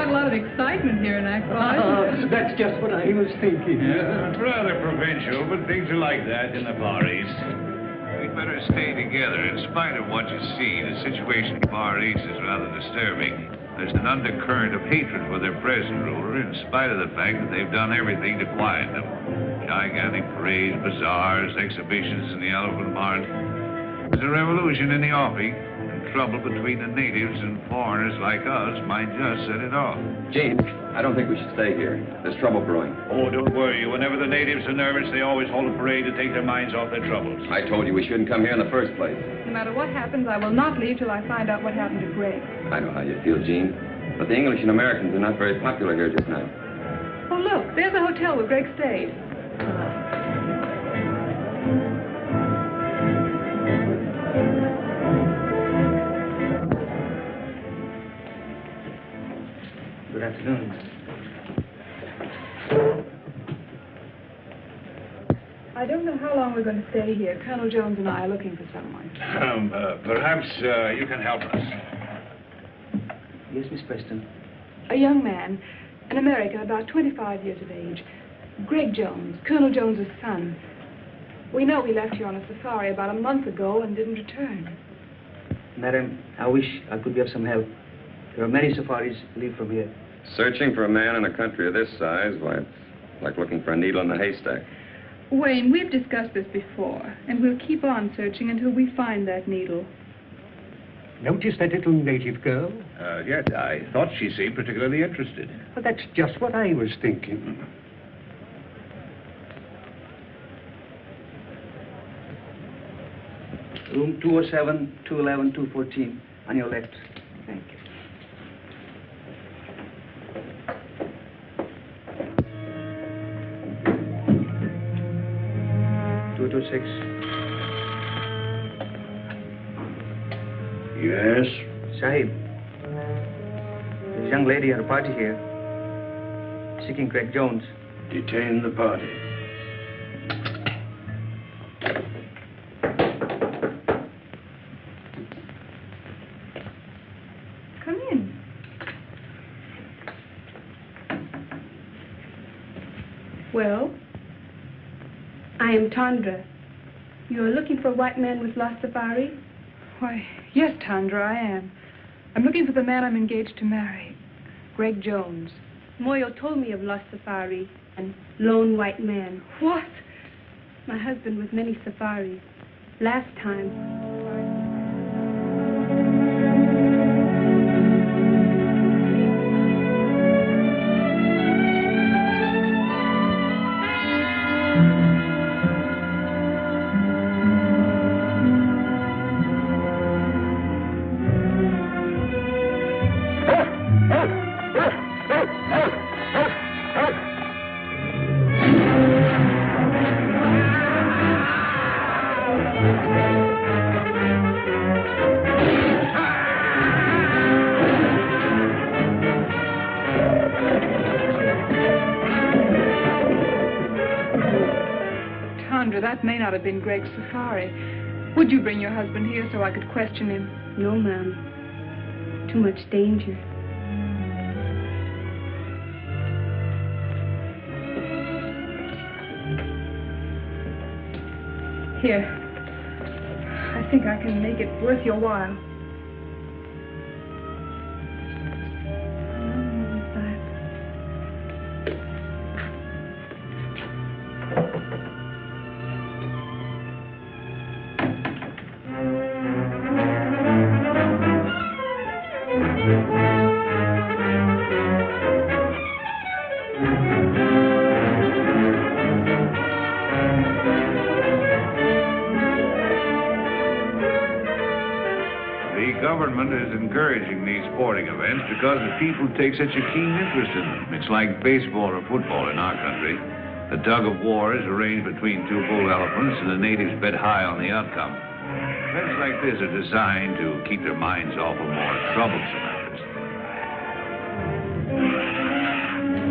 got a lot of excitement here in Akbar. That's just what I was thinking. Yeah, it's rather provincial, but things are like that in the Far East. We'd better stay together. In spite of what you see, the situation in the Far East is rather disturbing. There's an undercurrent of hatred for their present ruler, in spite of the fact that they've done everything to quiet them. Gigantic parades, bazaars, exhibitions in the elephant barn. There's a revolution in the offing, and trouble between the natives and foreigners like us might just set it off. James, I don't think we should stay here. There's trouble brewing. Oh, don't worry. Whenever the natives are nervous, they always hold a parade to take their minds off their troubles. I told you we shouldn't come here in the first place. No matter what happens, I will not leave till I find out what happened to Greg. I know how you feel, Jean. But the English and Americans are not very popular here just now. Oh, look, there's a hotel where Greg stayed. Good afternoon. I don't know how long we're going to stay here. Colonel Jones and I are looking for someone. Perhaps you can help us. Yes, Miss Preston. A young man, an American, about 25 years of age. Greg Jones, Colonel Jones's son. We know he left here on a safari about a month ago and didn't return. Madam, I wish I could be of some help. There are many safaris leave from here. Searching for a man in a country of this size, why, it's like looking for a needle in a haystack. Wayne, we've discussed this before, and we'll keep on searching until we find that needle. Notice that little native girl? Yes, I thought she seemed particularly interested. Well, that's just what I was thinking. Room 207, 211, 214, on your left. Thank you. Yes? Sahib, there's a young lady at a party here, seeking Greg Jones. Detain the party. Come in. Well? I am Tandra. You are looking for a white man with lost safari? Why, yes, Tandra, I am. I'm looking for the man I'm engaged to marry, Greg Jones. Moyo told me of lost safari and lone white man. What? My husband with many safaris. Last time. That may not have been Greg's safari. Would you bring your husband here so I could question him? No, ma'am. Too much danger. Here. I think I can make it worth your while. Encouraging these sporting events because the people take such a keen interest in them. It's like baseball or football in our country. The tug of war is arranged between two bull elephants, and the natives bet high on the outcome. Events like this are designed to keep their minds off of more troublesome matters.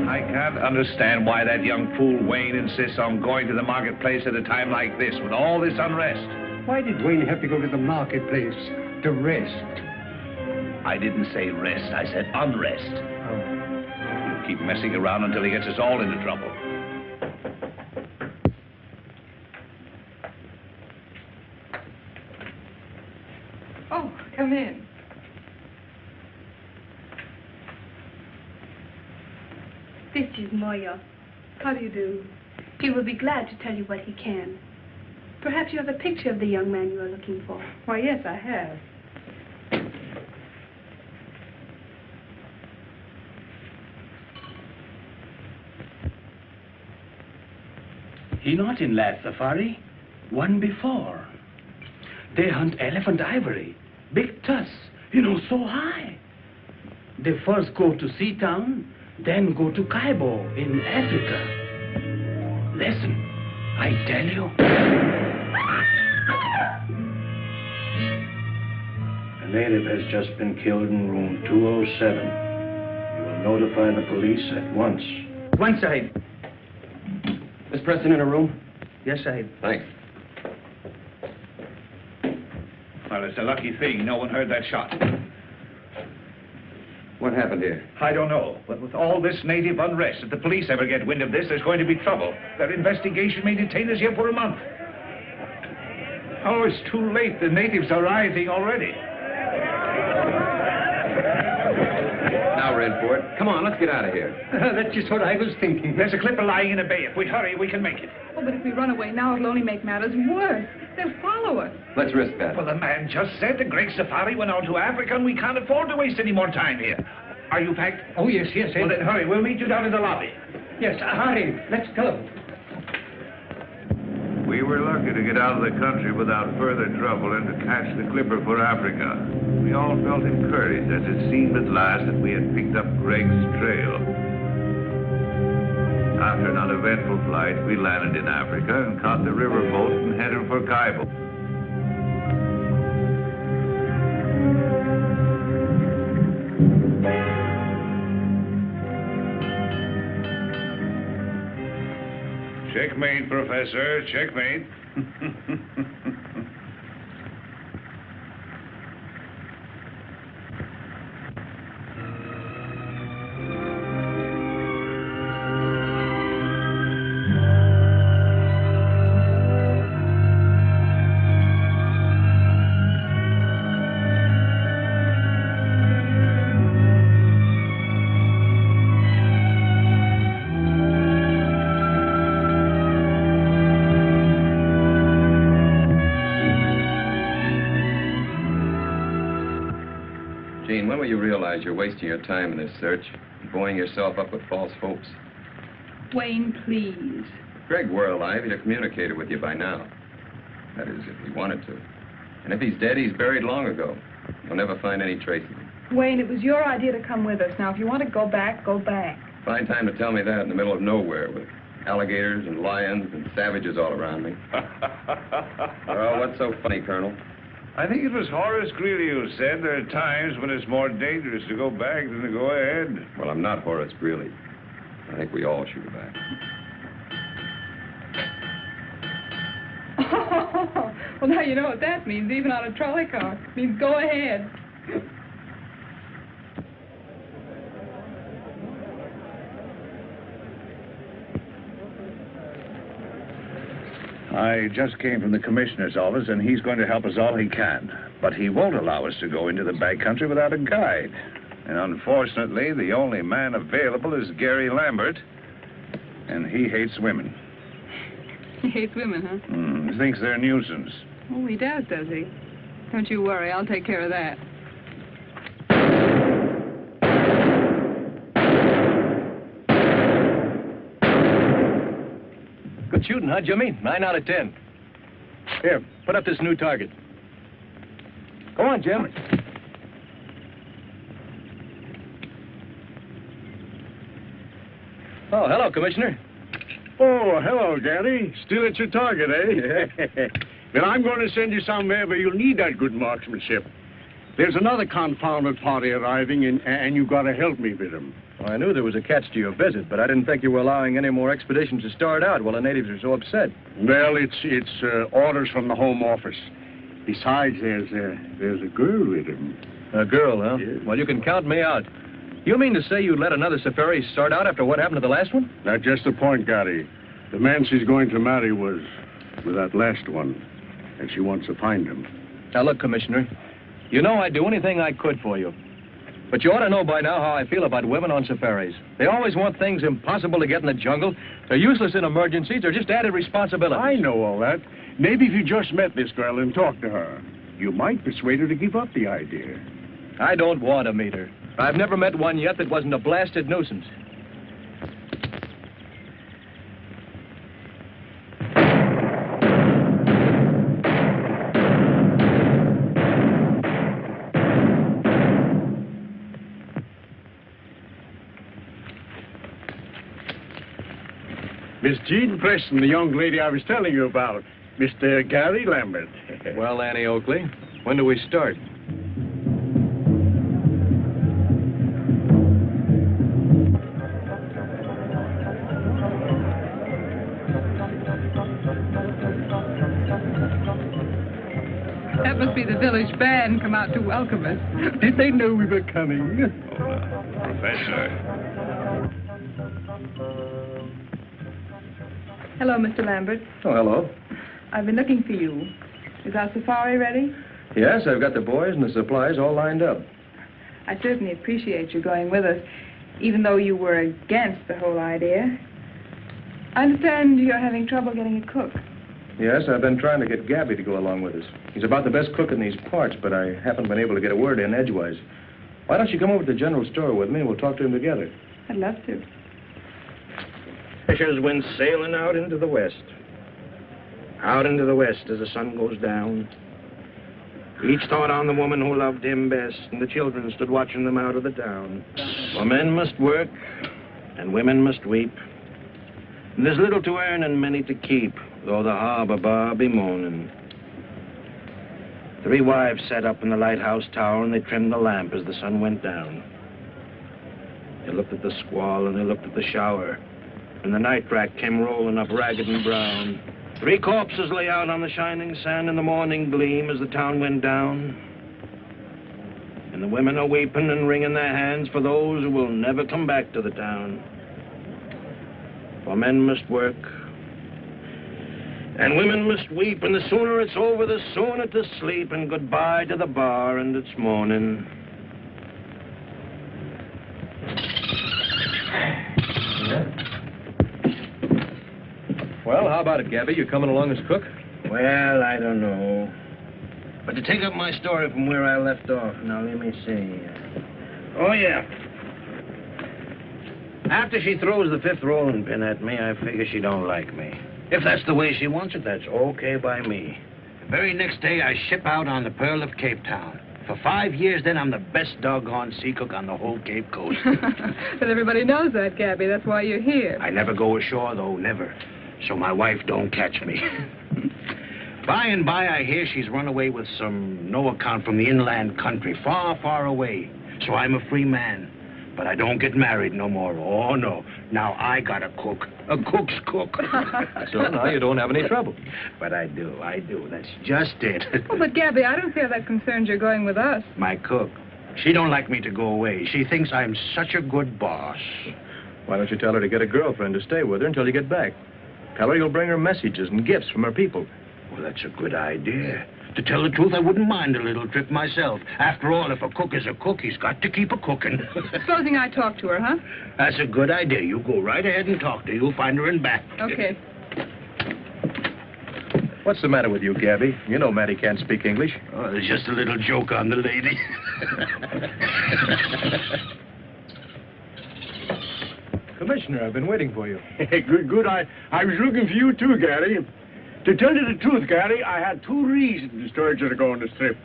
I can't understand why that young fool Wayne insists on going to the marketplace at a time like this with all this unrest. Why did Wayne have to go to the marketplace? To rest? I didn't say rest, I said unrest. Oh. keep messing around until he gets us all into trouble. Oh, come in. This is Moya. How do you do? He will be glad to tell you what he can. Perhaps you have a picture of the young man you are looking for. Why, yes, I have. He not in last safari. One before. They hunt elephant ivory. Big tusks, so high. They first go to Seatown, then go to Kaibo in Africa. Listen, I tell you. A native has just been killed in room 207. You will notify the police at once. One side. Miss Preston in a room? Yes, Sahib. Thanks. Well, it's a lucky thing no one heard that shot. What happened here? I don't know, but with all this native unrest, if the police ever get wind of this, there's going to be trouble. Their investigation may detain us here for a month. Oh, it's too late. The natives are rioting already. Now we're in for it. Come on, let's get out of here. That's just what I was thinking. There's a clipper lying in a bay. If we hurry, we can make it. Oh, but if we run away now, it'll only make matters worse. They'll follow us. Let's risk that. Well, the man just said the Great Safari went on to Africa, and we can't afford to waste any more time here. Are you packed? Oh, yes, yes. Well, then hurry. We'll meet you down in the lobby. Yes, hurry. Let's go. We were lucky to get out of the country without further trouble and to catch the clipper for Africa. We all felt encouraged as it seemed at last that we had picked up Greg's trail. After an uneventful flight, we landed in Africa and caught the river boat and headed for Kaibo. Checkmate, Professor, checkmate. Gene, when will you realize you're wasting your time in this search, buoying yourself up with false hopes? Wayne, please. If Greg were alive, he'd have communicated with you by now. That is, if he wanted to. And if he's dead, he's buried long ago. You'll never find any trace of him. Wayne, it was your idea to come with us. Now, if you want to go back, go back. Fine time to tell me that in the middle of nowhere with alligators and lions and savages all around me. Well, what's so funny, Colonel? I think it was Horace Greeley who said there are times when it's more dangerous to go back than to go ahead. Well, I'm not Horace Greeley. I think we all should go back. Oh, well, now you know what that means, even on a trolley car. It means go ahead. I just came from the commissioner's office, and he's going to help us all he can. But he won't allow us to go into the back country without a guide. And unfortunately, the only man available is Gary Lambert, and he hates women. He hates women, huh? He thinks they're a nuisance. Oh, he does he? Don't you worry, I'll take care of that. Good shooting, huh, Jimmy? 9 out of 10. Here, put up this new target. Go on, Jim. Oh, hello, Commissioner. Oh, hello, Gary. Still at your target, eh? Well, I'm going to send you somewhere where you'll need that good marksmanship. There's another confounded party arriving, and you've got to help me with them. Well, I knew there was a catch to your visit, but I didn't think you were allowing any more expeditions to start out while the natives are so upset. Well, it's orders from the Home Office. Besides, there's a girl with him. A girl, huh? Yes. Well, you can count me out. You mean to say you let another safari start out after what happened to the last one? That's just the point, Gary. The man she's going to marry was that last one, and she wants to find him. Now, look, Commissioner, you know I'd do anything I could for you. But you ought to know by now how I feel about women on safaris. They always want things impossible to get in the jungle. They're useless in emergencies. They're just added responsibilities. I know all that. Maybe if you just met this girl and talked to her, you might persuade her to give up the idea. I don't want to meet her. I've never met one yet that wasn't a blasted nuisance. Miss Jean Preston, the young lady I was telling you about. Mr. Gary Lambert. Well, Annie Oakley, when do we start? That must be the village band come out to welcome us. Did they know we were coming? Professor. Hello, Mr. Lambert. Oh, hello. I've been looking for you. Is our safari ready? Yes, I've got the boys and the supplies all lined up. I certainly appreciate you going with us, even though you were against the whole idea. I understand you're having trouble getting a cook. Yes, I've been trying to get Gabby to go along with us. He's about the best cook in these parts, but I haven't been able to get a word in edgewise. Why don't you come over to the general store with me and we'll talk to him together? I'd love to. Fishers went sailing out into the west. Out into the west as the sun goes down. Each thought on the woman who loved him best, and the children stood watching them out of the town. For men must work, and women must weep. And there's little to earn and many to keep, though the harbor bar be moaning. 3 wives sat up in the lighthouse tower, and they trimmed the lamp as the sun went down. They looked at the squall, and they looked at the shower. And the night rack came rolling up ragged and brown. 3 corpses lay out on the shining sand in the morning gleam as the town went down. And the women are weeping and wringing their hands for those who will never come back to the town. For men must work, and women must weep, and the sooner it's over, the sooner to sleep, and goodbye to the bar and its morning. Well, how about it, Gabby? You coming along as cook? Well, I don't know. But to take up my story from where I left off, now let me see. Oh, yeah. After she throws the 5th rolling pin at me, I figure she don't like me. If that's the way she wants it, that's okay by me. The very next day, I ship out on the Pearl of Cape Town. For 5 years, then, I'm the best doggone sea cook on the whole Cape Coast. But everybody knows that, Gabby. That's why you're here. I never go ashore, though, never. So my wife don't catch me. By and by, I hear she's run away with some no account from the inland country, far, far away. So I'm a free man. But I don't get married no more. Oh, no. Now I got a cook. A cook's cook. So now you don't have any trouble. But I do. That's just it. Oh, but Gabby, I don't feel that concerned you're going with us. My cook. She don't like me to go away. She thinks I'm such a good boss. Why don't you tell her to get a girlfriend to stay with her until you get back? Tell her you'll bring her messages and gifts from her people. Well, that's a good idea. To tell the truth, I wouldn't mind a little trip myself. After all, if a cook is a cook, he's got to keep a cooking. Supposing I talk to her, huh? That's a good idea. You go right ahead and talk to her. You'll find her in back. Okay. What's the matter with you, Gabby? You know Mattie can't speak English. Oh, there's just a little joke on the lady. Commissioner, I've been waiting for you. Good. I was looking for you, too, Gary. To tell you the truth, Gary, I had 2 reasons to urge you to go on this trip.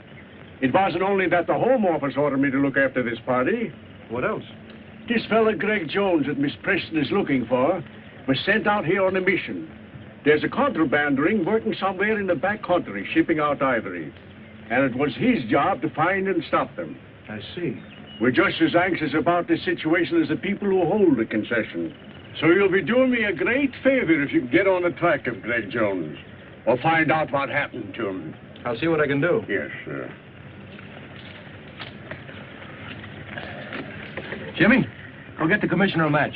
It wasn't only that the Home Office ordered me to look after this party. What else? This fella, Greg Jones, that Miss Preston is looking for, was sent out here on a mission. There's a contraband ring working somewhere in the back country, shipping out ivory. And it was his job to find and stop them. I see. We're just as anxious about this situation as the people who hold the concession. So you'll be doing me a great favor if you can get on the track of Greg Jones. Or find out what happened to him. I'll see what I can do. Yes, sir. Jimmy, go get the commissioner a match.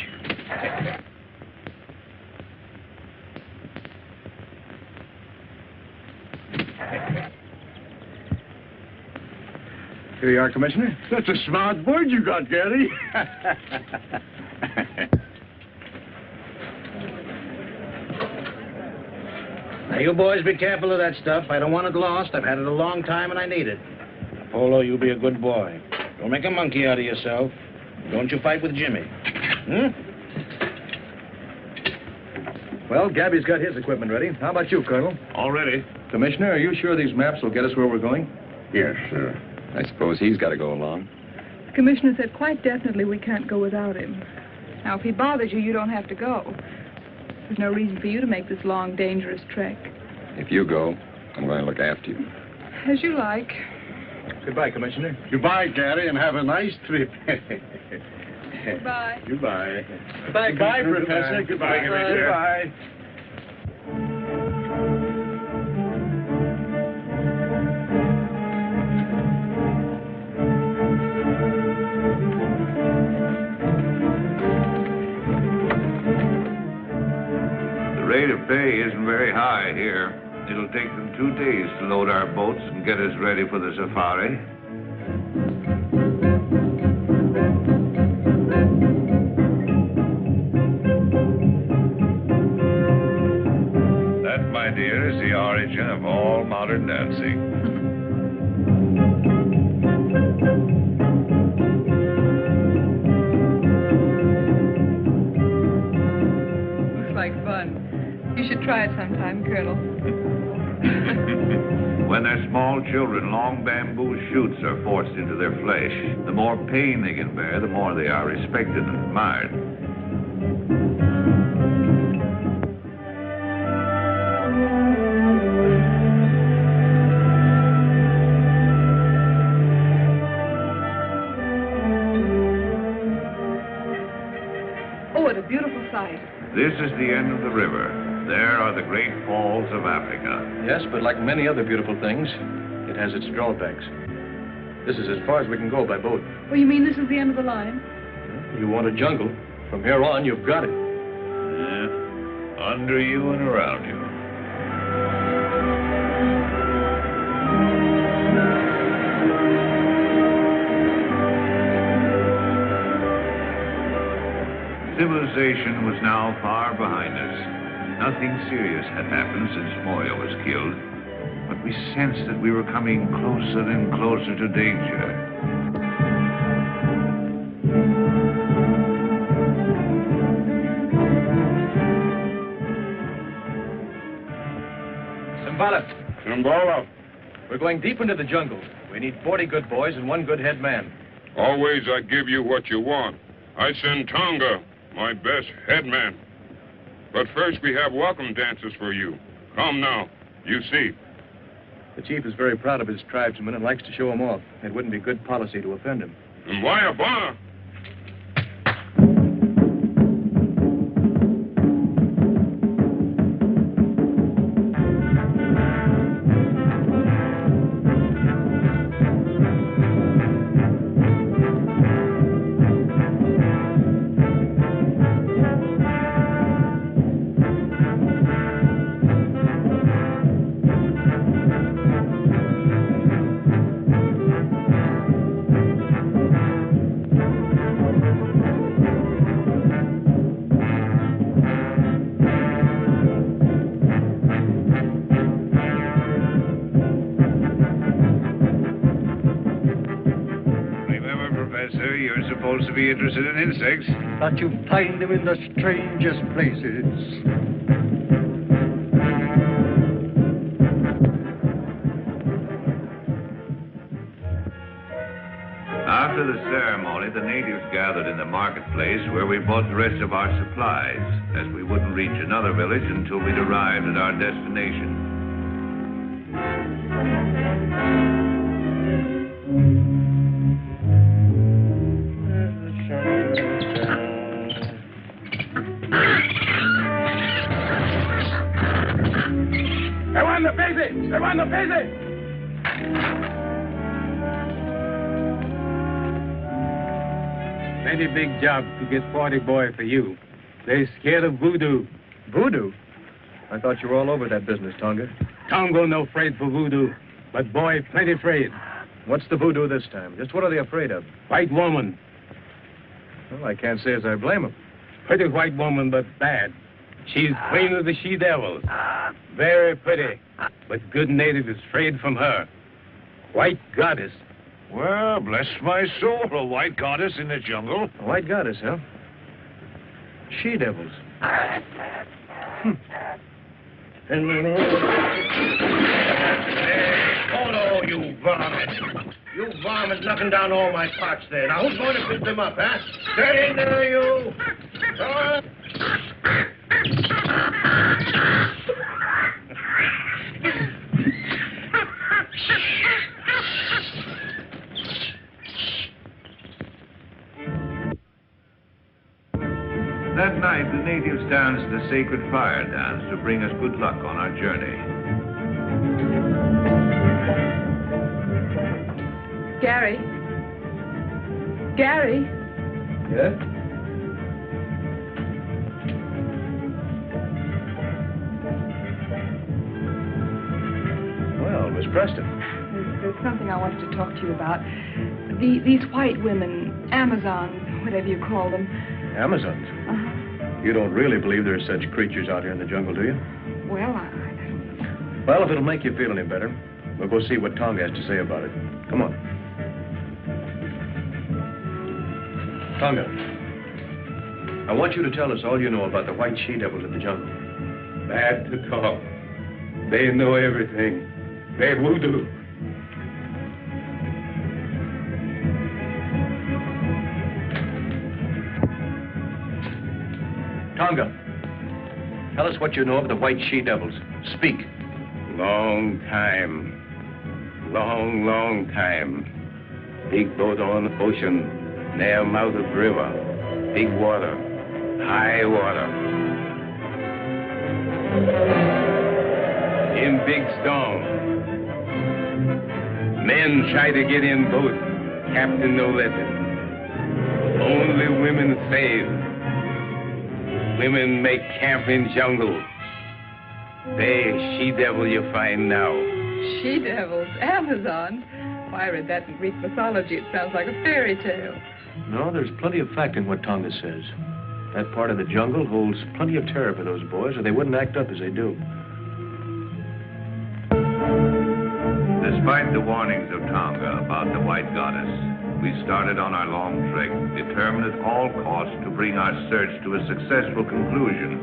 Here you are, Commissioner. That's a smart bird you got, Gary. Now, you boys be careful of that stuff. I don't want it lost. I've had it a long time, and I need it. Polo, you be a good boy. Don't make a monkey out of yourself. Don't you fight with Jimmy. Hmm? Well, Gabby's got his equipment ready. How about you, Colonel? All ready. Commissioner, are you sure these maps will get us where we're going? Yes, sir. I suppose he's got to go along. The commissioner said quite definitely we can't go without him. Now, if he bothers you, you don't have to go. There's no reason for you to make this long, dangerous trek. If you go, I'm going to look after you. As you like. Goodbye, Commissioner. Goodbye, Gary, and have a nice trip. Goodbye. Goodbye. Goodbye, Goodbye, Professor. Goodbye, Commissioner. Goodbye. The rate of pay isn't very high here. It'll take them 2 days to load our boats and get us ready for the safari. That, my dear, is the origin of all modern dancing. Looks like fun. You should try it sometime, Colonel. When they're small children, long bamboo shoots are forced into their flesh. The more pain they can bear, the more they are respected and admired. Oh, what a beautiful sight. This is the end of the river. There are the great falls of Africa. Yes, but like many other beautiful things, it has its drawbacks. This is as far as we can go by boat. Oh, you mean this is the end of the line? You want a jungle. From here on, you've got it. Yeah. Under you and around you. Civilization was now far behind us. Nothing serious had happened since Moya was killed, but we sensed that we were coming closer and closer to danger. Simbala, we're going deep into the jungle. We need 40 good boys and 1 good head man. Always I give you what you want. I send Tonga, my best headman. But first we have welcome dances for you. Come now, you see. The chief is very proud of his tribesmen and likes to show them off. It wouldn't be good policy to offend him. And why a bar? You're supposed to be interested in insects. But you find them in the strangest places. After the ceremony, the natives gathered in the marketplace where we bought the rest of our supplies, as we wouldn't reach another village until we'd arrived at our destination. mighty big job to get 40 boy for you. They're scared of voodoo. Voodoo? I thought you were all over that business, Tonga. Tongo no afraid for voodoo, but boy plenty afraid. What's the voodoo this time? Just what are they afraid of? White woman. Well, I can't say as I blame them. Pretty white woman, but bad. She's queen of the she-devils. Very pretty, but good native is afraid from her. White goddess. Well, bless my soul, a white goddess in the jungle. A white goddess, huh? She-devils. Oh, you varmint. You varmint knocking down all my pots there. Now, who's going to pick them up, huh? Get in there, you. That night, the natives danced the sacred fire dance to bring us good luck on our journey. Gary? Gary? Yeah? Well, Miss Preston. There's something I wanted to talk to you about. These white women, Amazons, whatever you call them. Amazons? Uh-huh. You don't really believe there's such creatures out here in the jungle, do you? Well, I don't know. Well, if it'll make you feel any better, we'll go see what Tonga has to say about it. Come on. Tonga, I want you to tell us all you know about the white she-devils in the jungle. Bad to talk. They know everything. They voodoo. Tonga, tell us what you know of the white she-devils. Speak. Long time. Long time. Big boat on the ocean. Near mouth of river. Big water. High water. In big storm. Men try to get in boat. Captain no let them. Only women save. Women make camp in jungle. They she-devil you find now. She-devils? Amazons? Why, I read that in Greek mythology. It sounds like a fairy tale. No, there's plenty of fact in what Tonga says. That part of the jungle holds plenty of terror for those boys, or they wouldn't act up as they do. Despite the warnings of Tonga about the white goddess, we started on our long trek, determined at all costs to bring our search to a successful conclusion.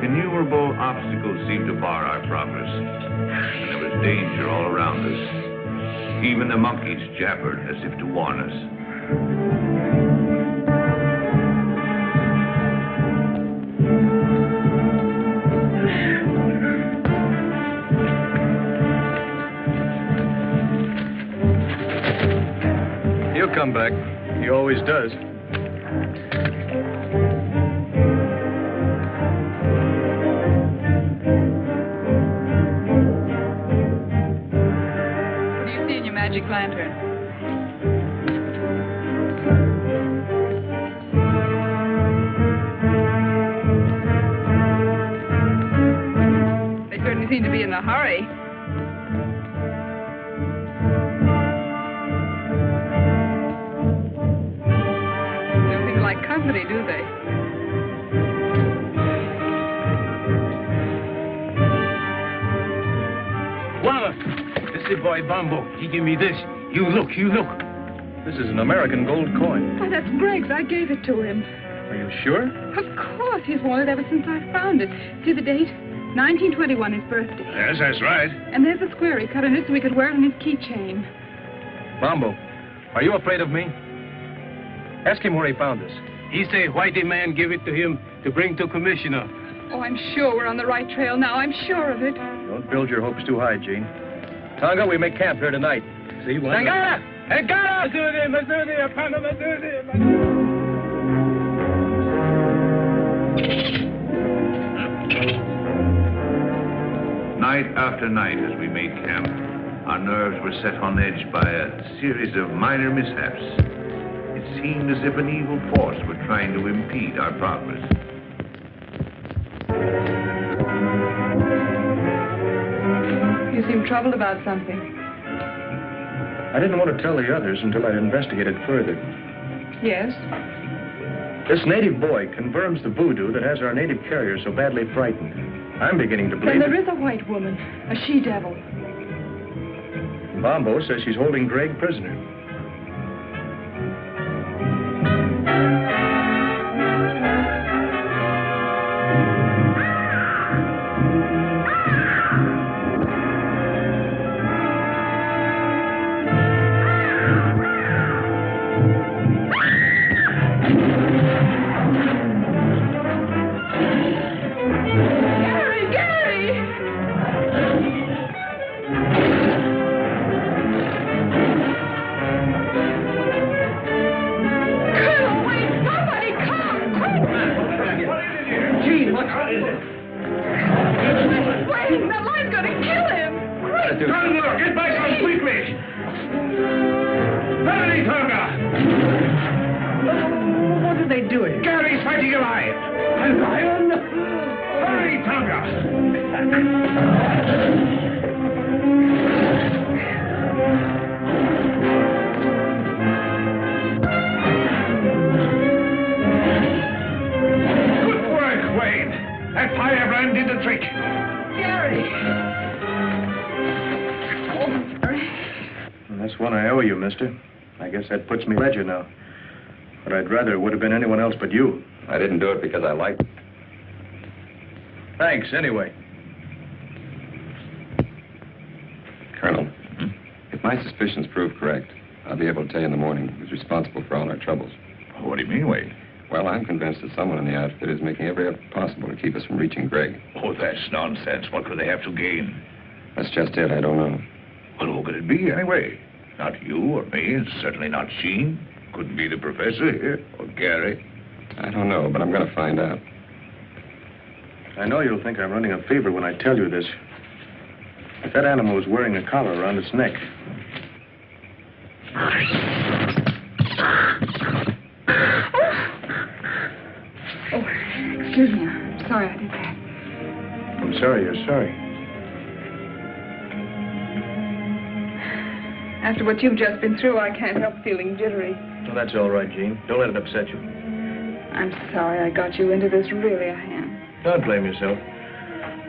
Innumerable obstacles seemed to bar our progress, and there was danger all around us. Even the monkeys jabbered as if to warn us. He'll come back. He always does. What do you see in your magic lantern? They certainly seem to be in a hurry. Company, do they? Wallace, this is boy Bumbo. He give me this. You look. This is an American gold coin. Oh, that's Greg's. I gave it to him. Are you sure? Of course. He's worn it ever since I found it. See the date? 1921, his birthday. Yes, that's right. And there's the square he cut in it so he could wear it on his keychain. Bombo, are you afraid of me? Ask him where he found this. He say whitey man give it to him to bring to commissioner. Oh, I'm sure we're on the right trail now. I'm sure of it. Don't build your hopes too high, Gene. Tonga, we make camp here tonight. See what? Tangana! Tangana! Night after night as we made camp, our nerves were set on edge by a series of minor mishaps. It seemed as if an evil force were trying to impede our progress. You seem troubled about something. I didn't want to tell the others until I'd investigated further. Yes? This native boy confirms the voodoo that has our native carrier so badly frightened. I'm beginning to believe Then there is a white woman, a she-devil. Bombo says she's holding Greg prisoner. I guess that puts me ledger now. But I'd rather it would have been anyone else but you. I didn't do it because I liked it. Thanks, anyway. Colonel, if my suspicions prove correct, I'll be able to tell you in the morning who's responsible for all our troubles. What do you mean, Wade? Well, I'm convinced that someone in the outfit is making every effort possible to keep us from reaching Greg. Oh, that's nonsense. What could they have to gain? That's just it. I don't know. Well, who could it be, anyway? Not you or me, and certainly not Sheen. Couldn't be the professor here, or Gary. I don't know, but I'm going to find out. I know you'll think I'm running a fever when I tell you this. But that animal was wearing a collar around its neck. Oh, excuse me. I'm sorry I did that. I'm sorry you're sorry. After what you've just been through, I can't help feeling jittery. Well, that's all right, Jean. Don't let it upset you. I'm sorry I got you into this. Really, I am. Don't blame yourself.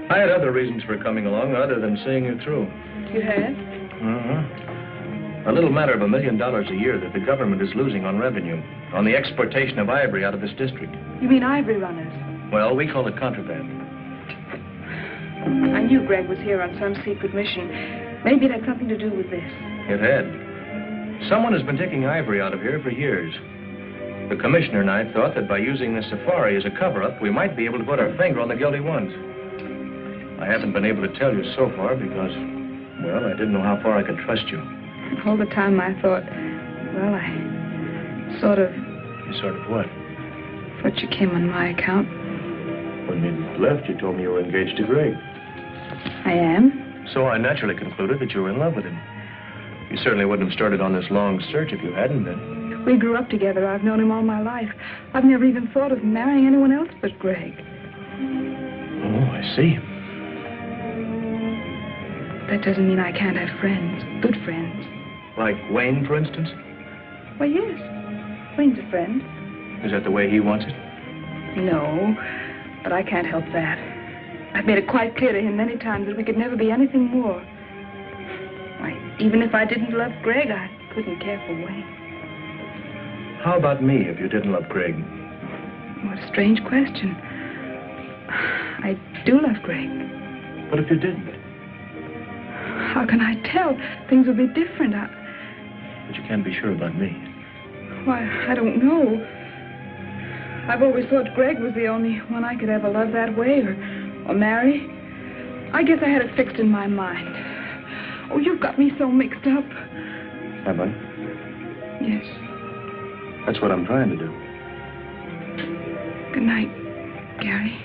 I had other reasons for coming along other than seeing you through. You had? Mm-hmm. A little matter of $1 million a year that the government is losing on revenue, on the exportation of ivory out of this district. You mean ivory runners? Well, we call it contraband. I knew Greg was here on some secret mission. Maybe it had something to do with this. It had. Someone has been taking ivory out of here for years. The commissioner and I thought that by using this safari as a cover-up, we might be able to put our finger on the guilty ones. I haven't been able to tell you so far because, well, I didn't know how far I could trust you. All the time I thought, well, I sort of... You sort of what? Thought you came on my account. When you left, you told me you were engaged to Greg. I am? So I naturally concluded that you were in love with him. You certainly wouldn't have started on this long search if you hadn't been. We grew up together. I've known him all my life. I've never even thought of marrying anyone else but Greg. Oh, I see. That doesn't mean I can't have friends, good friends. Like Wayne, for instance? Well, yes. Wayne's a friend. Is that the way he wants it? No, but I can't help that. I've made it quite clear to him many times that we could never be anything more. Why, even if I didn't love Greg, I couldn't care for Wayne. How about me if you didn't love Greg? What a strange question. I do love Greg. But if you didn't? How can I tell? Things would be different. But you can't be sure about me. Why, I don't know. I've always thought Greg was the only one I could ever love that way or marry. I guess I had it fixed in my mind. Oh, you've got me so mixed up. Have I? Yes. That's what I'm trying to do. Good night, Gary.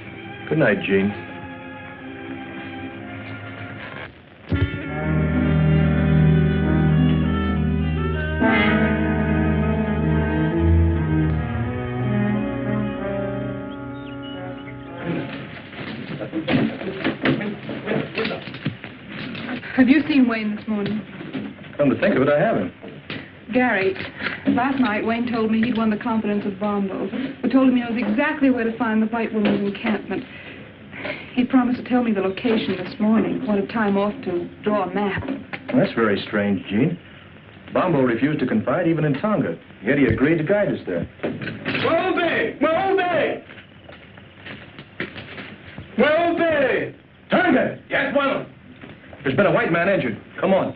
Good night, Jean. Have you seen Wayne this morning? Come to think of it, I haven't. Gary, last night Wayne told me he'd won the confidence of Bombo, who told him he knows exactly where to find the white woman's encampment. He promised to tell me the location this morning. Wanted time off to draw a map. Well, that's very strange, Jean. Bombo refused to confide even in Tonga, yet he agreed to guide us there. Welby! Welby! Welby! Tonga! Yes, well. There's been a white man injured. Come on.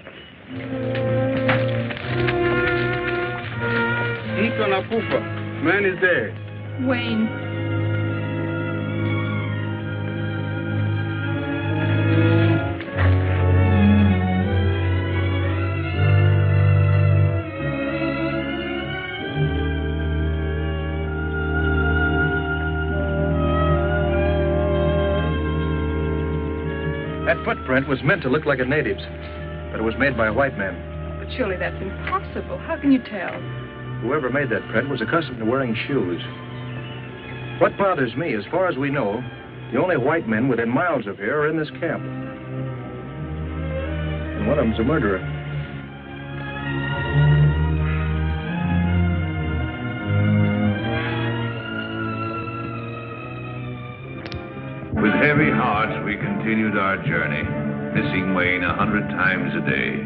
Iko nakufa. Man is dead. Wayne. That footprint was meant to look like a native's, but it was made by a white man. But surely that's impossible. How can you tell? Whoever made that print was accustomed to wearing shoes. What bothers me, as far as we know, the only white men within miles of here are in this camp. And one of them's a murderer. With heavy hearts, we continued our journey, missing Wayne 100 times a day.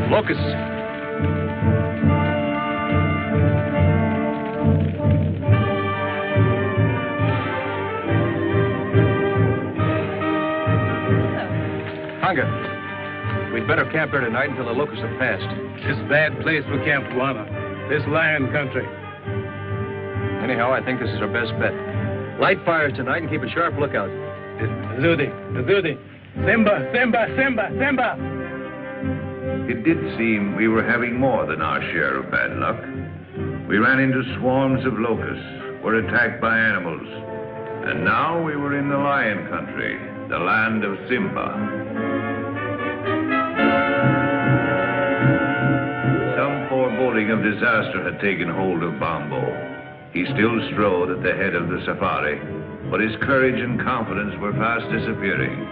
Locusts. Tonga, we'd better camp here tonight until the locusts have passed. This bad place for Camp Guana. This lion country. Anyhow, I think this is our best bet. Light fires tonight and keep a sharp lookout. Zudi. Simba, Simba, Simba, Simba. It did seem we were having more than our share of bad luck. We ran into swarms of locusts, were attacked by animals, and now we were in the lion country, the land of Simba. Some foreboding of disaster had taken hold of Bombo. He still strode at the head of the safari, but his courage and confidence were fast disappearing.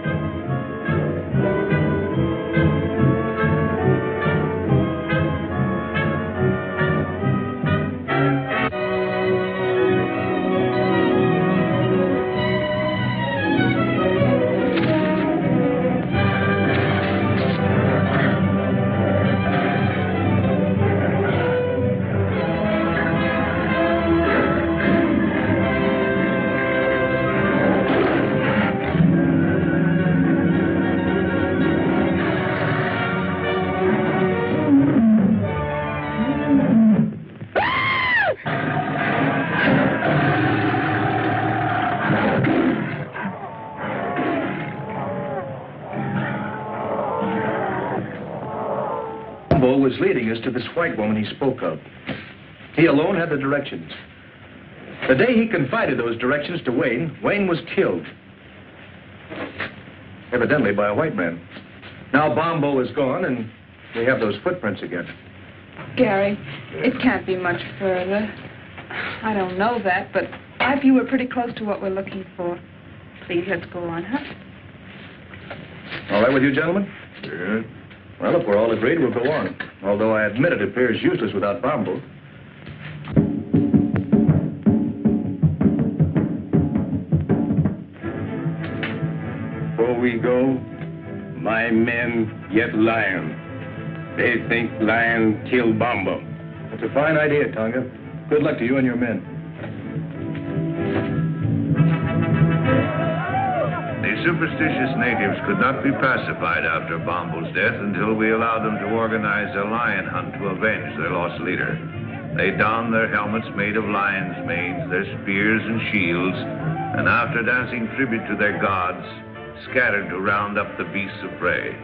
Was leading us to this white woman he spoke of. He alone had the directions. The day he confided those directions to Wayne, Wayne was killed. Evidently by a white man. Now Bombo is gone, and we have those footprints again. Gary, it can't be much further. I don't know that, but I feel we're pretty close to what we're looking for. Please, let's go on, huh? All right with you, gentlemen? Sure. Well, if we're all agreed, we'll go on. Although I admit it appears useless without Bombo. Before we go, my men yet lion. They think lion killed Bombo. That's a fine idea, Tonga. Good luck to you and your men. The superstitious natives could not be pacified after Bombo's death until we allowed them to organize a lion hunt to avenge their lost leader. They donned their helmets made of lions' manes, their spears and shields, and after dancing tribute to their gods, scattered to round up the beasts of prey.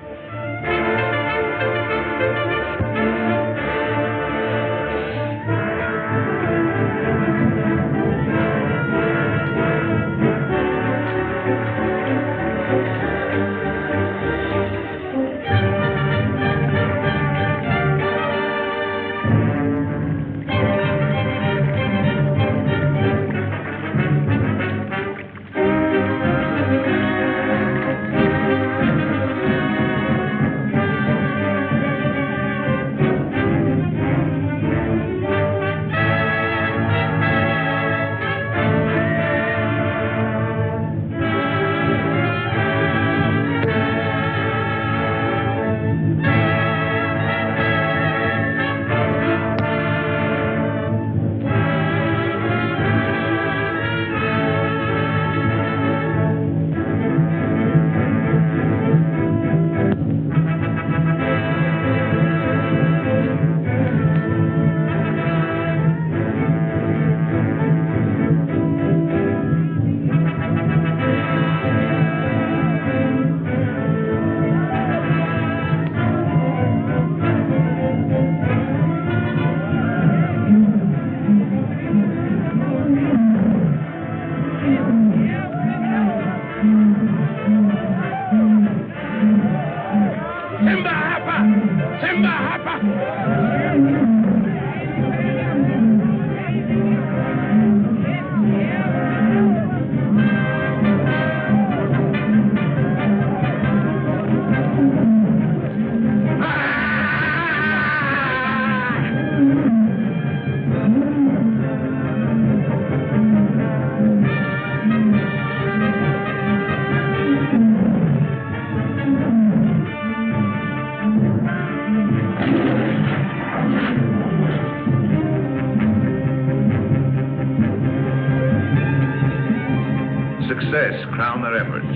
Success crowned their efforts.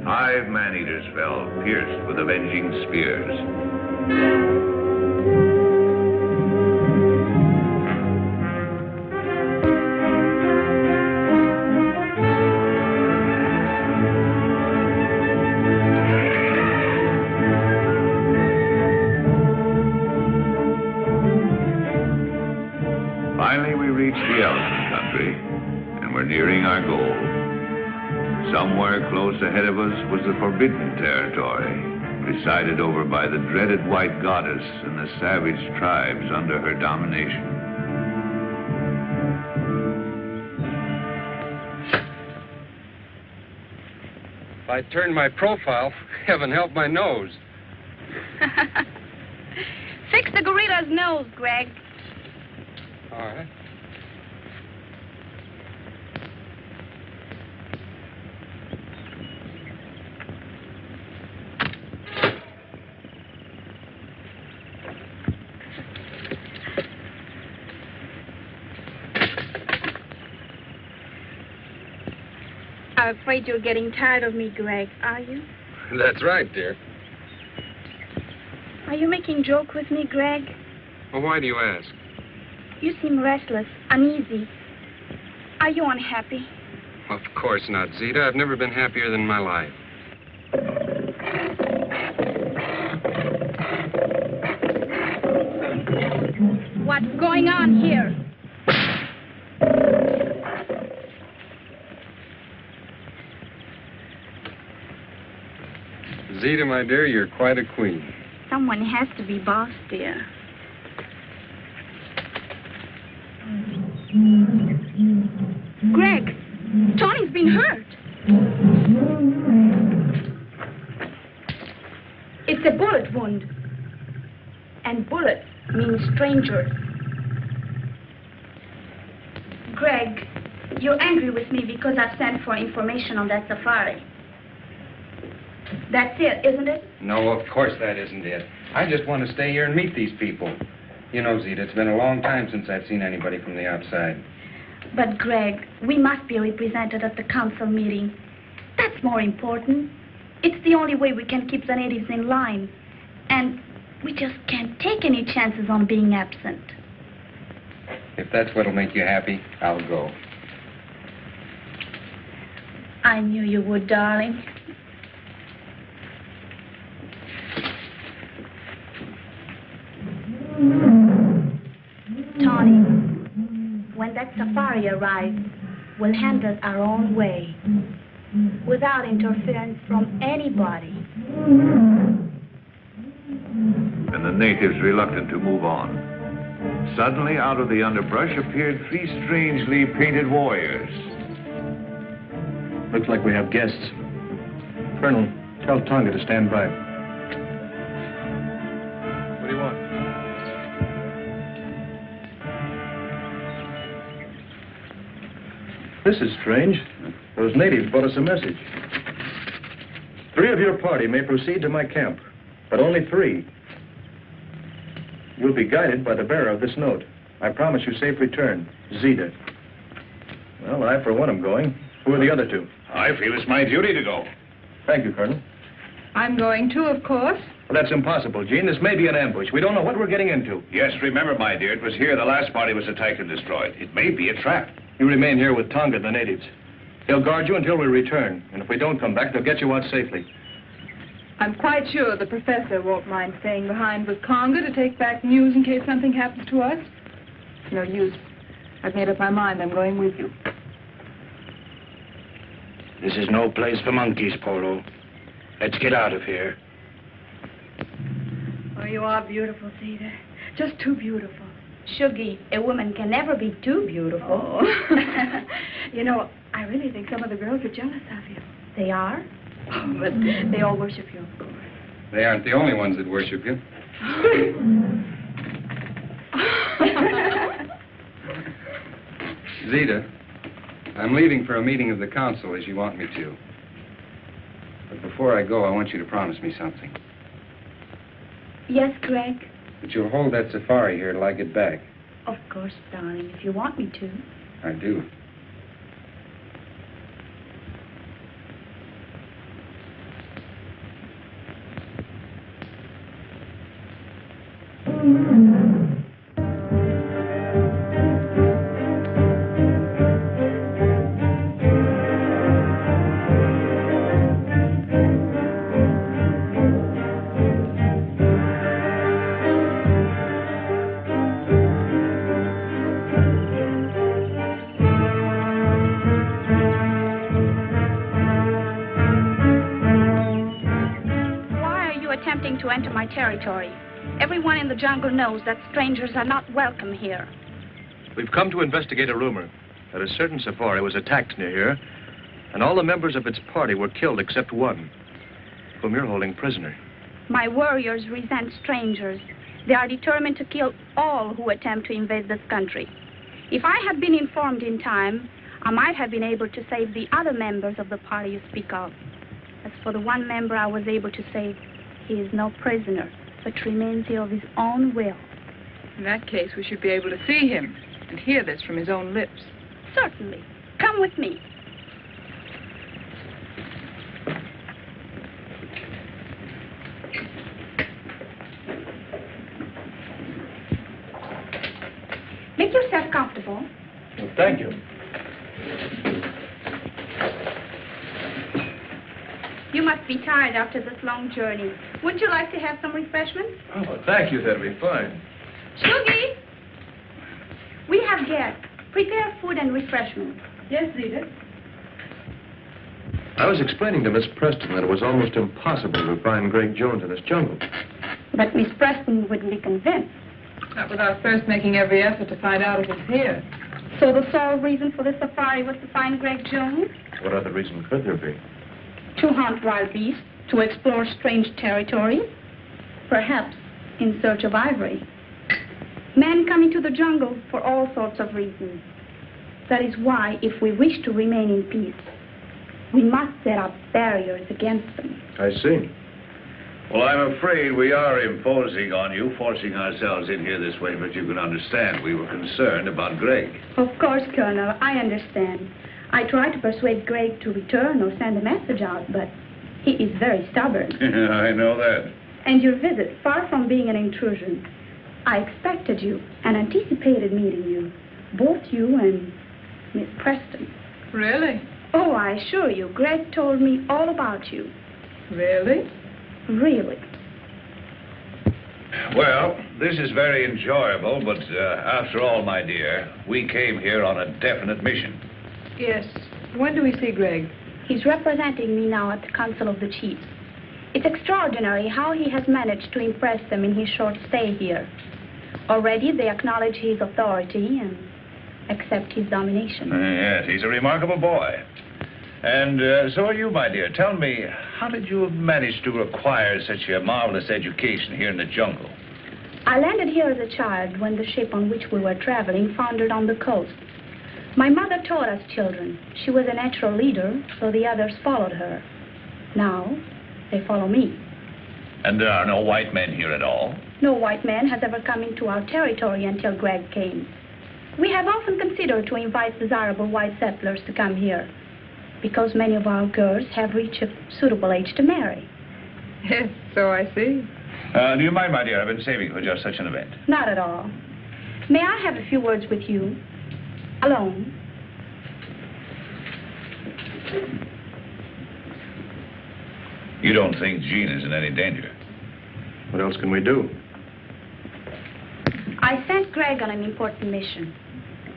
5 man-eaters fell, pierced with avenging spears. Finally, we reached the elephant country, and we're nearing our goal. Somewhere close ahead of us was the forbidden territory, presided over by the dreaded white goddess and the savage tribes under her domination. If I turn my profile, heaven help my nose. Fix the gorilla's nose, Greg. All right. I'm afraid you're getting tired of me, Greg, are you? That's right, dear. Are you making joke with me, Greg? Well, why do you ask? You seem restless, uneasy. Are you unhappy? Of course not, Zita. I've never been happier than in my life. What's going on here? Zita, my dear, you're quite a queen. Someone has to be boss, dear. Greg, Tony's been hurt. It's a bullet wound. And bullet means stranger. Greg, you're angry with me because I've sent for information on that safari. That's it, isn't it? No, of course that isn't it. I just want to stay here and meet these people. You know, Zita, it's been a long time since I've seen anybody from the outside. But, Greg, we must be represented at the council meeting. That's more important. It's the only way we can keep the natives in line. And we just can't take any chances on being absent. If that's what'll make you happy, I'll go. I knew you would, darling. Tony, when that safari arrives, we'll handle it our own way, without interference from anybody. And the natives reluctant to move on. Suddenly, out of the underbrush appeared 3 strangely painted warriors. Looks like we have guests. Colonel, tell Tonga to stand by. What do you want? This is strange. Those natives brought us a message. 3 of your party may proceed to my camp, but only 3. You'll be guided by the bearer of this note. I promise you safe return. Zita. Well, I, for one, am going. Who are the other 2? I feel it's my duty to go. Thank you, Colonel. I'm going too, of course. Well, that's impossible, Jean. This may be an ambush. We don't know what we're getting into. Yes, remember, my dear, it was here the last party was attacked and destroyed. It may be a trap. You remain here with Tonga and the natives. He'll guard you until we return. And if we don't come back, they'll get you out safely. I'm quite sure the professor won't mind staying behind with Conga to take back news in case something happens to us. No use. I've made up my mind. I'm going with you. This is no place for monkeys, Polo. Let's get out of here. Oh, you are beautiful, Zita. Just too beautiful. Shuggy, a woman can never be too beautiful. Oh. You know, I really think some of the girls are jealous of you. They are? Oh, but they all worship you, of course. They aren't the only ones that worship you. Zita, I'm leaving for a meeting of the council as you want me to. But before I go, I want you to promise me something. Yes, Greg? That you'll hold that safari here till I get back. Of course, darling, if you want me to. I do. To enter my territory. Everyone in the jungle knows that strangers are not welcome here. We've come to investigate a rumor that a certain safari was attacked near here, and all the members of its party were killed except one, whom you're holding prisoner. My warriors resent strangers. They are determined to kill all who attempt to invade this country. If I had been informed in time, I might have been able to save the other members of the party you speak of. As for the one member I was able to save, he is no prisoner, but remains here of his own will. In that case, we should be able to see him and hear this from his own lips. Certainly. Come with me. Make yourself comfortable. Well, thank you. You must be tired after this long journey. Wouldn't you like to have some refreshments? Oh, thank you. That'll be fine. Shuggy! We have guests. Prepare food and refreshments. Yes, Zita. I was explaining to Miss Preston that it was almost impossible to find Greg Jones in this jungle. But Miss Preston wouldn't be convinced. Not without first making every effort to find out if it's here. So the sole reason for the safari was to find Greg Jones? What other reason could there be? To hunt wild beasts, to explore strange territory, perhaps in search of ivory. Men come into the jungle for all sorts of reasons. That is why, if we wish to remain in peace, we must set up barriers against them. I see. Well, I'm afraid we are imposing on you, forcing ourselves in here this way, but you can understand we were concerned about Greg. Of course, Colonel, I understand. I tried to persuade Greg to return or send a message out, but he is very stubborn. I know that. And your visit, far from being an intrusion, I expected you and anticipated meeting you, both you and Miss Preston. Really? Oh, I assure you, Greg told me all about you. Really? Really. Well, this is very enjoyable, but after all, my dear, we came here on a definite mission. Yes. When do we see Greg? He's representing me now at the Council of the Chiefs. It's extraordinary how he has managed to impress them in his short stay here. Already they acknowledge his authority and accept his domination. Yes, he's a remarkable boy. And so are you, my dear. Tell me, how did you manage to acquire such a marvelous education here in the jungle? I landed here as a child when the ship on which we were traveling foundered on the coast. My mother taught us children. She was a natural leader, so the others followed her. Now, they follow me. And there are no white men here at all? No white man has ever come into our territory until Greg came. We have often considered to invite desirable white settlers to come here, because many of our girls have reached a suitable age to marry. Yes, so I see. Do you mind, my dear? I've been saving for just such an event. Not at all. May I have a few words with you? Alone. You don't think Jean is in any danger? What else can we do? I sent Greg on an important mission,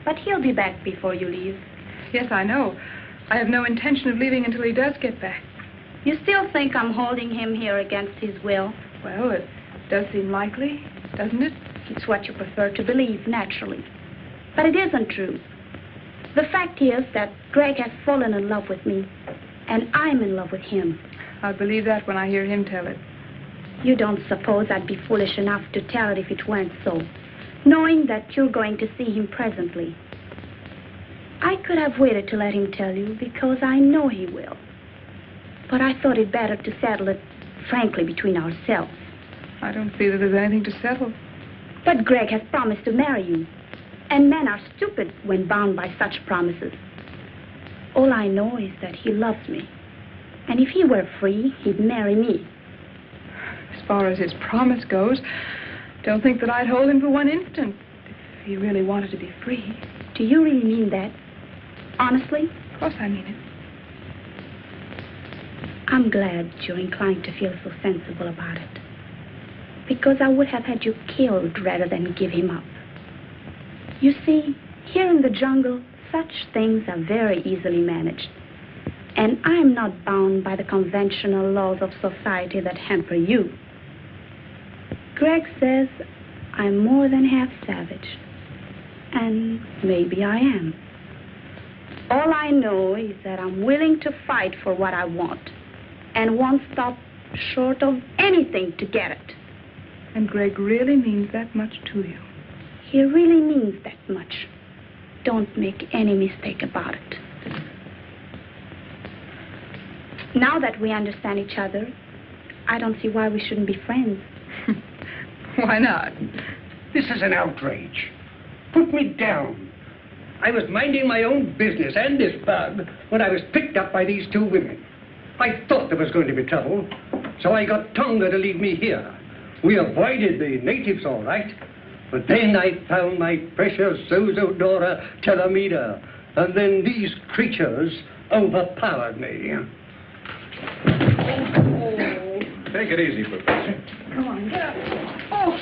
but he'll be back before you leave. Yes, I know. I have no intention of leaving until he does get back. You still think I'm holding him here against his will? Well, it does seem likely, doesn't it? It's what you prefer to believe, naturally. But it isn't true. The fact is that Greg has fallen in love with me, and I'm in love with him. I'll believe that when I hear him tell it. You don't suppose I'd be foolish enough to tell it if it weren't so, knowing that you're going to see him presently. I could have waited to let him tell you because I know he will. But I thought it better to settle it frankly between ourselves. I don't see that there's anything to settle. But Greg has promised to marry you. And men are stupid when bound by such promises. All I know is that he loves me. And if he were free, he'd marry me. As far as his promise goes, don't think that I'd hold him for one instant if he really wanted to be free. Do you really mean that? Honestly? Of course I mean it. I'm glad you're inclined to feel so sensible about it. Because I would have had you killed rather than give him up. You see, here in the jungle, such things are very easily managed. And I'm not bound by the conventional laws of society that hamper you. Greg says I'm more than half savage. And maybe I am. All I know is that I'm willing to fight for what I want. And won't stop short of anything to get it. And Greg really means that much to you. He really means that much. Don't make any mistake about it. Now that we understand each other, I don't see why we shouldn't be friends. Why not? This is an outrage. Put me down. I was minding my own business and this bug when I was picked up by these two women. I thought there was going to be trouble, so I got Tonga to leave me here. We avoided the natives all right, but then I found my precious Zozodora Telemida, and then these creatures overpowered me. Take it easy, Professor. Come on, get up. Oh,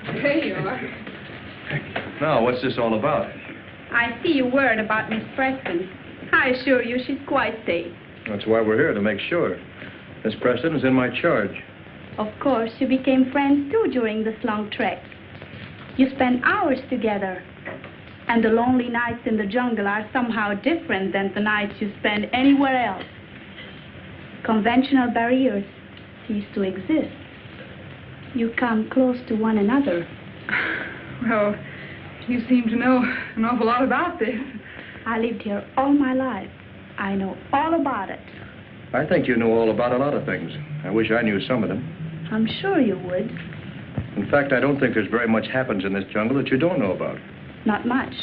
there you are. Now, what's this all about? I see you worried about Miss Preston. I assure you she's quite safe. That's why we're here, to make sure. Miss Preston is in my charge. Of course, you became friends, too, during this long trek. You spent hours together. And the lonely nights in the jungle are somehow different than the nights you spend anywhere else. Conventional barriers cease to exist. You come close to one another. Well, you seem to know an awful lot about this. I lived here all my life. I know all about it. I think you know all about a lot of things. I wish I knew some of them. I'm sure you would. In fact, I don't think there's very much happens in this jungle that you don't know about. Not much.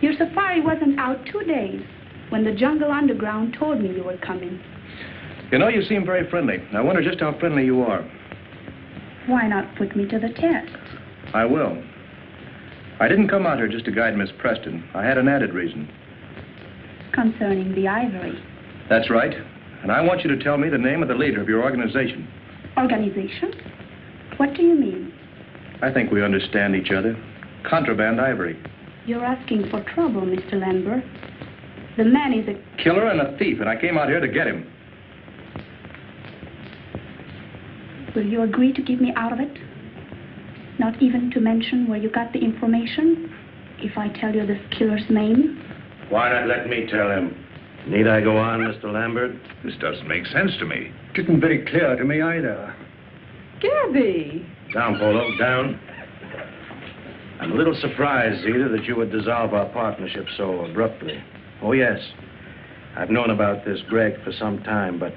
Your safari wasn't out 2 days when the jungle underground told me you were coming. You know, you seem very friendly. I wonder just how friendly you are. Why not put me to the test? I will. I didn't come out here just to guide Miss Preston. I had an added reason. Concerning the ivory. That's right. And I want you to tell me the name of the leader of your organization. Organization? What do you mean? I think we understand each other. Contraband ivory. You're asking for trouble, Mr. Lambert. The man is a killer and a thief, and I came out here to get him. Will you agree to keep me out of it? Not even to mention where you got the information? If I tell you this killer's name? Why not let me tell him? Need I go on, Mr. Lambert? This doesn't make sense to me. Didn't very clear to me either. Gabby! Down, Polo, down. I'm a little surprised, Zita, that you would dissolve our partnership so abruptly. Oh, yes. I've known about this Greg for some time, but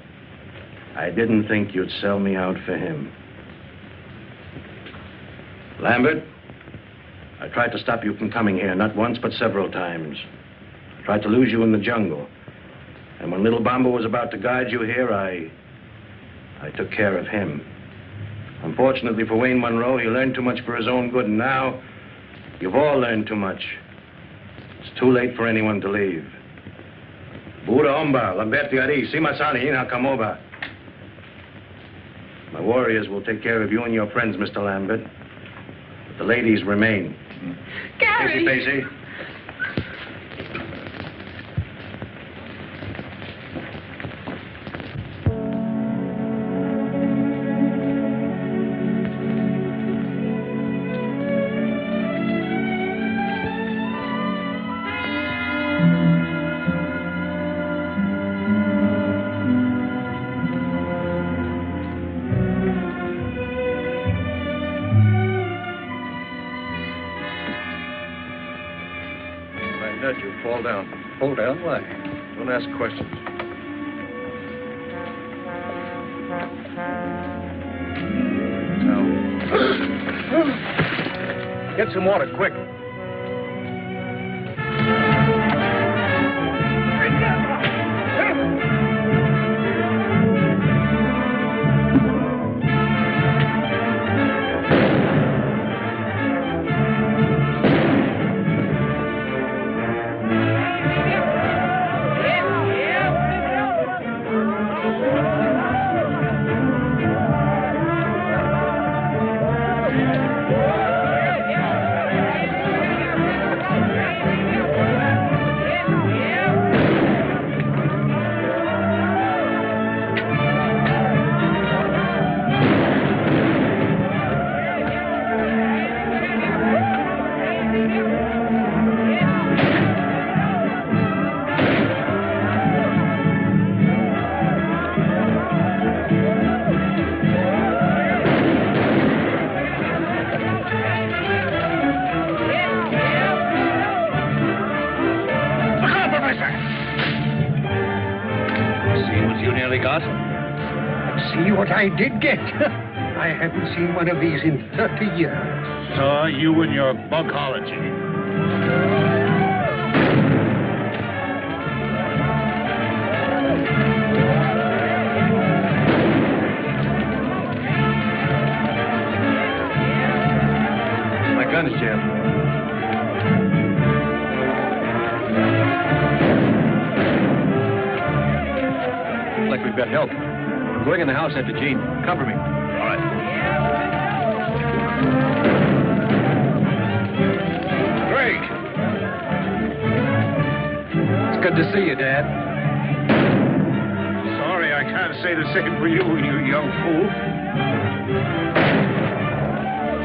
I didn't think you'd sell me out for him. Lambert, I tried to stop you from coming here, not once, but several times. I tried to lose you in the jungle. And when Little Bomba was about to guide you here, I took care of him. Unfortunately for Wayne Monroe, he learned too much for his own good, and now you've all learned too much. It's too late for anyone to leave. Buddha Omba, Lamberti Ari, Simasani, Inakamoba. My warriors will take care of you and your friends, Mr. Lambert. But the ladies remain. Gary! Pacey. Fall down. Fall down? Why? Don't ask questions. Now. Get some water, quick. I did get. I haven't seen one of these in 30 years. So you and your bugology. My gun's jammed. Looks like we've got help. I'm going in the house after Jean. Cover me. All right. Greg! It's good to see you, Dad. Sorry, I can't say the same for you, you young fool.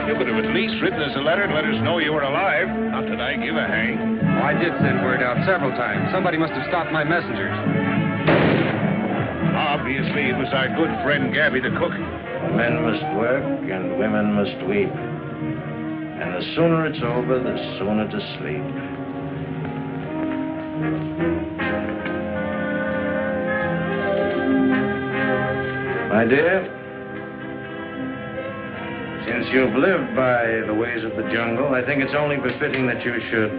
You could have at least written us a letter and let us know you were alive. Not that I give a hang. Oh, I did send word out several times. Somebody must have stopped my messengers. Obviously, it was our good friend Gabby the cook. Men must work and women must weep. And the sooner it's over, the sooner to sleep. My dear, since you've lived by the ways of the jungle, I think it's only befitting that you should,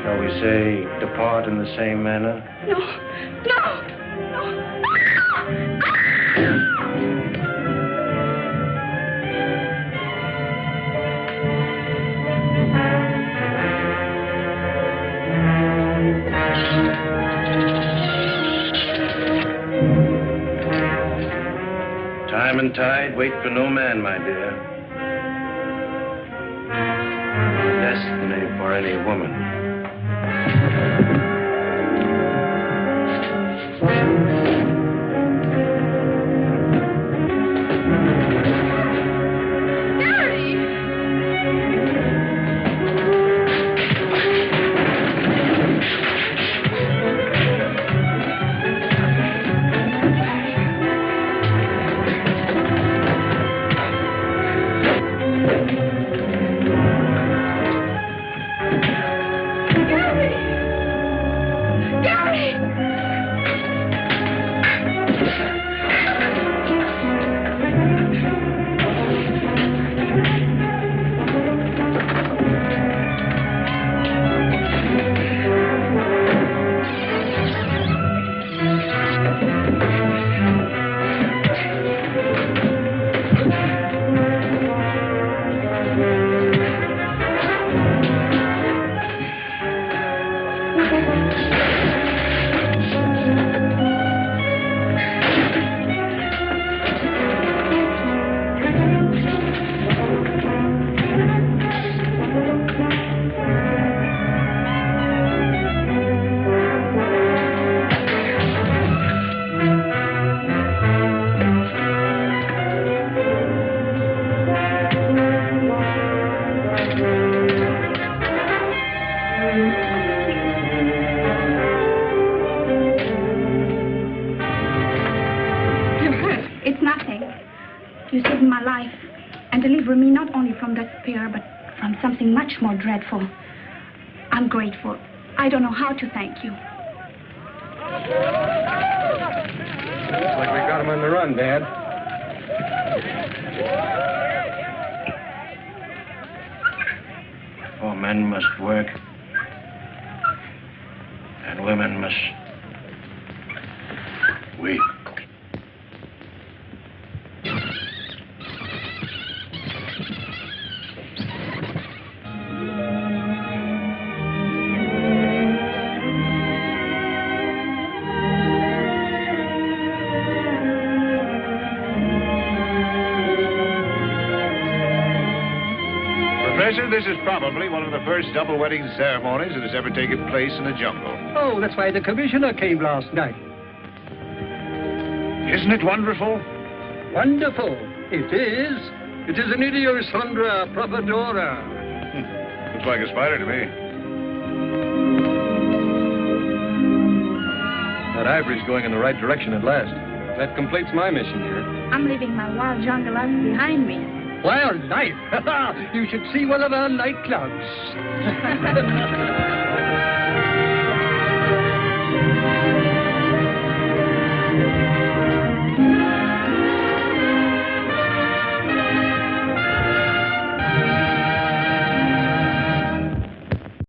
shall we say, depart in the same manner. No, no, Time and tide wait for no man, my dear. Destiny for any woman. It's nothing. You saved my life and delivered me not only from despair, but from something much more dreadful. I'm grateful. I don't know how to thank you. Looks like we got him on the run, Dad. For men must work, and women must weep. Professor, this is probably one of the first double wedding ceremonies that has ever taken place in the jungle. Oh, that's why the commissioner came last night. Isn't it wonderful? Wonderful. It is. It is an Idiosandra propodora. Looks like a spider to me. That ivory's going in the right direction at last. That completes my mission here. I'm leaving my wild jungle life behind me. Wild life? You should see one of our nightclubs.